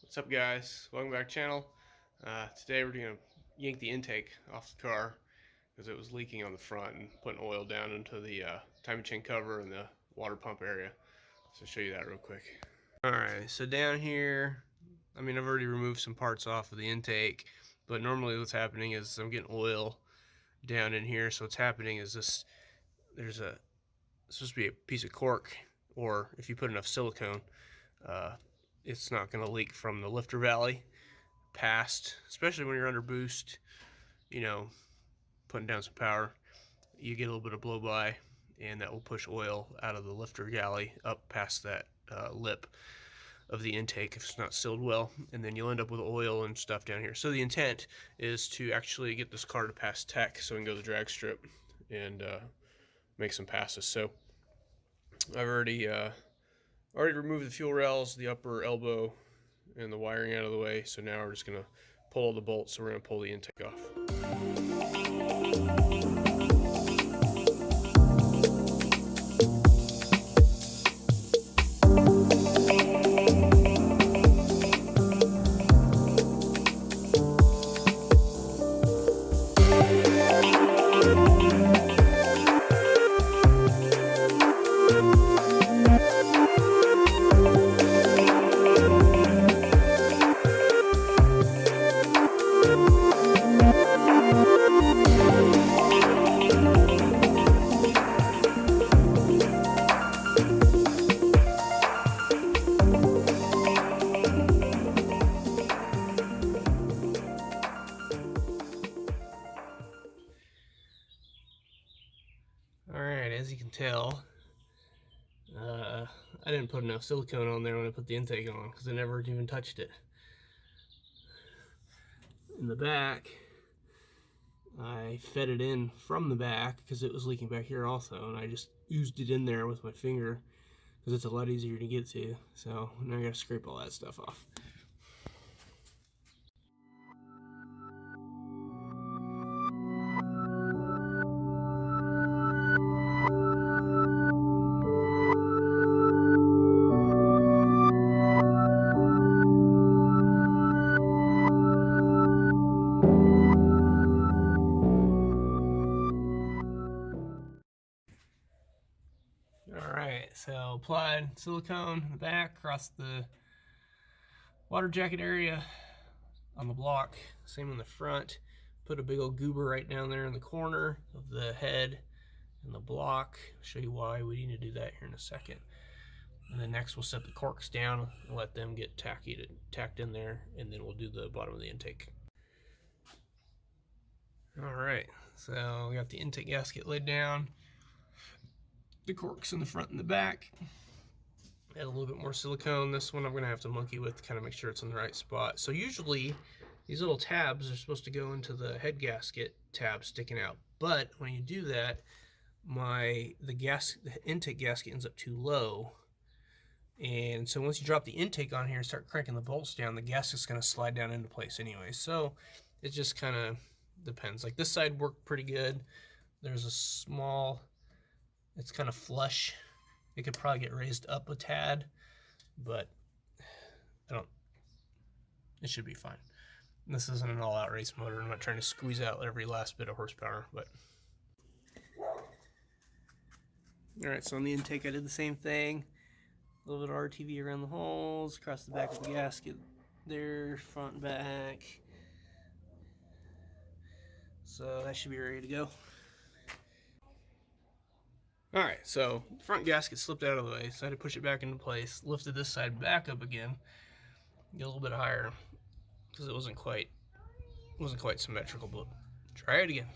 What's up, guys? Welcome back to the channel. Today we're going to yank the intake off the car because it was leaking on the front and putting oil down into the timing chain cover and the water pump area. So I'll show you that real quick. Alright, so down here, I've already removed some parts off of the intake, but normally what's happening is I'm getting oil down in here. So what's happening is it's supposed to be a piece of cork, or if you put enough silicone, it's not going to leak from the lifter valley past, especially when you're under boost, putting down some power. You get a little bit of blow by, and that will push oil out of the lifter galley up past that lip of the intake if it's not sealed well, and then you'll end up with oil and stuff down here. So the intent is to actually get this car to pass tech so we can go to the drag strip and make some passes. So I've already removed the fuel rails, the upper elbow, and the wiring out of the way. So now we're just going to pull all the bolts. So we're going to pull the intake off. Alright, as you can tell, I didn't put enough silicone on there when I put the intake on because I never even touched it. In the back, I fed it in from the back because it was leaking back here also, and I just oozed it in there with my finger because it's a lot easier to get to. So now I gotta scrape all that stuff off. Alright, so applied silicone in the back across the water jacket area on the block, same on the front. Put a big old goober right down there in the corner of the head and the block. I'll show you why we need to do that here in a second. And then next we'll set the corks down and let them get tacked in there, and then we'll do the bottom of the intake. Alright, so we got the intake gasket laid down, the corks in the front and the back. Add a little bit more silicone. This one I'm going to have to monkey with to kind of make sure it's in the right spot. So usually these little tabs are supposed to go into the head gasket tab sticking out, but when you do that, the intake gasket ends up too low, and so once you drop the intake on here and start cranking the bolts down, the gasket's going to slide down into place anyway. So it just kind of depends. Like this side worked pretty good. There's a small, it's kind of flush. It could probably get raised up a tad, but it should be fine. This isn't an all-out race motor. I'm not trying to squeeze out every last bit of horsepower, but. All right, so on the intake I did the same thing. A little bit of RTV around the holes, across the back of the gasket there, front and back. So that should be ready to go. Alright, so the front gasket slipped out of the way, so I had to push it back into place, lifted this side back up again, get a little bit higher, because it wasn't quite symmetrical, but try it again.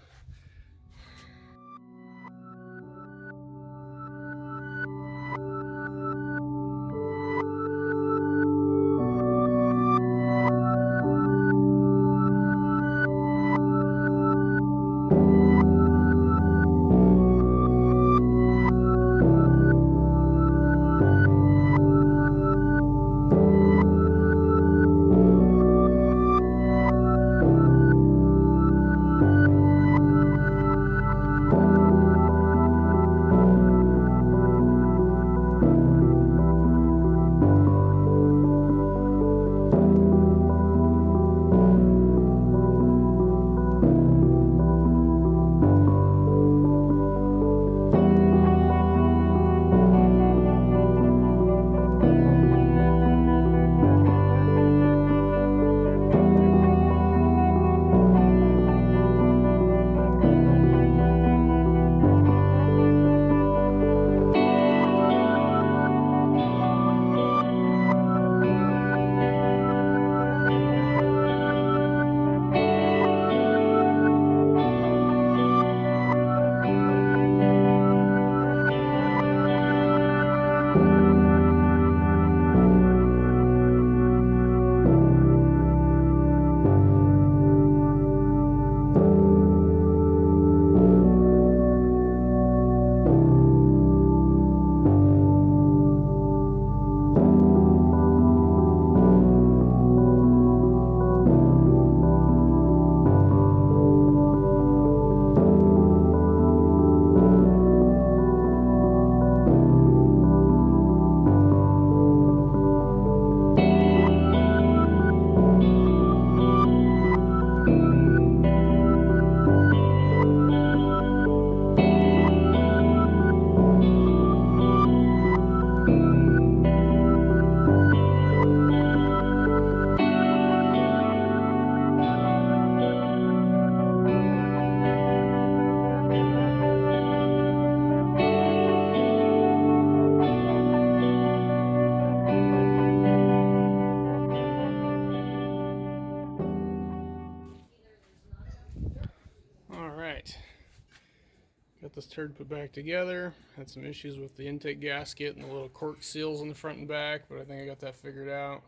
this turd put back together. Had some issues with the intake gasket and the little cork seals on the front and back, but I think I got that figured out.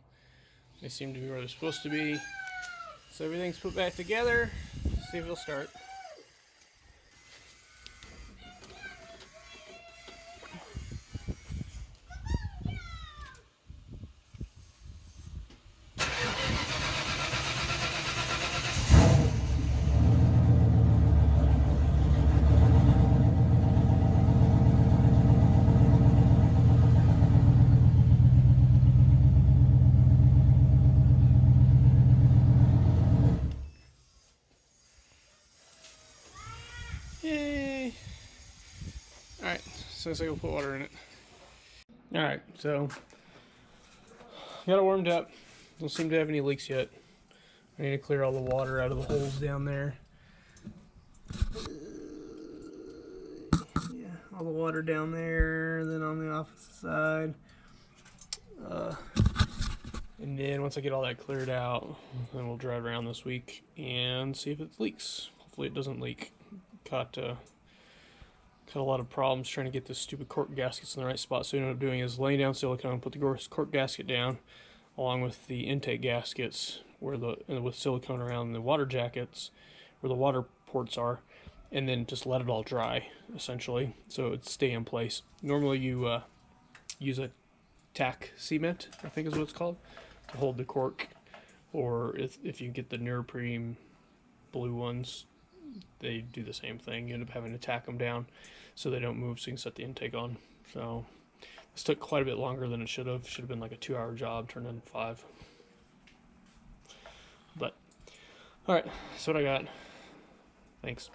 They seem to be where they're supposed to be. So everything's put back together. See if it'll start. Yay! Alright, so I will put water in it. Alright, so got it warmed up. Don't seem to have any leaks yet. I need to clear all the water out of the holes down there. Yeah, all the water down there, then on the opposite side. And then once I get all that cleared out, then we'll drive around this week and see if it leaks. Hopefully it doesn't leak. Caught a lot of problems trying to get this stupid cork gaskets in the right spot. So what I ended up doing is laying down silicone, put the cork gasket down, along with the intake gaskets with silicone around the water jackets where the water ports are, and then just let it all dry essentially so it would stay in place. Normally you use a tack cement, I think is what it's called, to hold the cork, or if you get the neoprene blue ones, they do the same thing. You end up having to tack them down so they don't move, so you can set the intake on. So this took quite a bit longer than it should have. Should have been like a 2-hour job, turned into 5. But all right, that's what I got. Thanks.